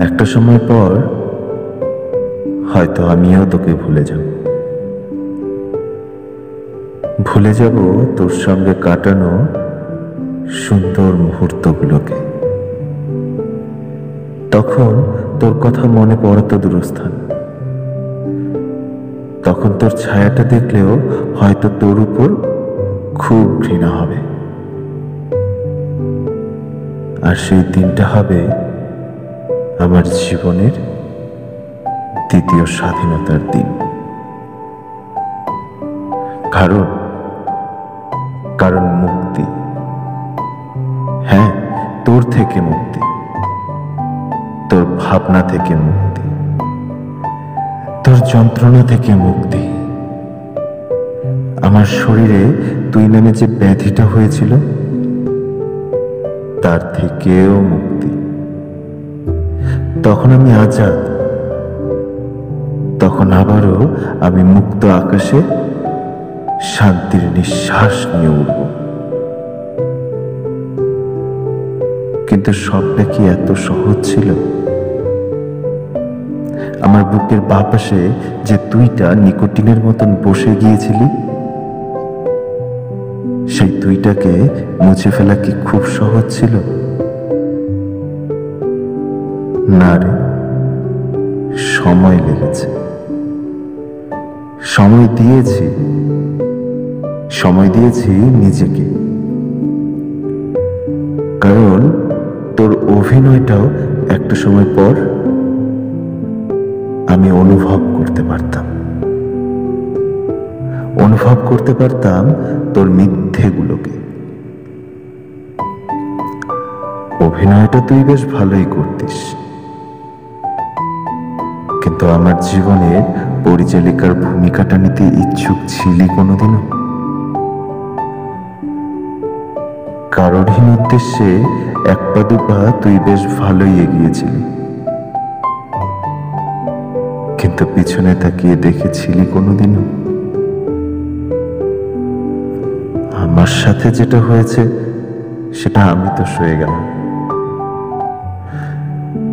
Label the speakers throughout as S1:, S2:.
S1: একটা সময় পর হয়তো আমিও তোকে ভুলে যাব তোর সঙ্গে কাটানো সুন্দর মুহূর্তগুলোকে। তখন তোর কথা মনে পড়তো দূরস্থান, তখন তোর ছায়াটা দেখলেও হয়তো তোর উপর খুব ঘৃণা হবে। আর সেই দিনটা হবে আমার জীবনের দ্বিতীয় স্বাধীনতার দিন। কারণ মুক্তি, হ্যাঁ, তোর থেকে মুক্তি, তোর ভাবনা থেকে মুক্তি, তোর যন্ত্রণা থেকে মুক্তি। আমার শরীরে তুই নামে যে ব্যাধিটা হয়েছিল তার থেকেও মুক্তি। তখন আমি আজাদ, তখন আবারও আমি মুক্ত আকাশে শান্তির নিঃশ্বাস নিয়ে উঠব। কিন্তু সবটা কি এত সহজ ছিল? আমার বুকের বাঁ পাশে যে তুইটা নিকোটিনের মতন বসে গিয়েছিলি, সেই তুইটাকে মুছে ফেলা কি খুব সহজ ছিল? না রে, সময় লেগেছে। সময় দিয়েছি নিজেকে। কারণ তোর অভিনয়টাও একটা সময় পর আমি অনুভব করতে পারতাম তোর মিথ্যেগুলোকে। অভিনয়টা তুই বেশ ভালোই করতিস, কিন্তু আমার জীবনের পরিচালিকার ভূমিকাটা নিতে ইচ্ছুক ছিলি কোনোদিনও? কারোরহীন উদ্দেশ্যে এক পা দুপা তুই বেশ ভালোই এগিয়েছিলি, কিন্তু পিছনে তাকিয়ে দেখেছিলি কোনোদিনও? আমার সাথে যেটা হয়েছে সেটা আমি তো সয়ে গেলাম,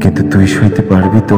S1: কিন্তু তুই সইতে পারবি তো?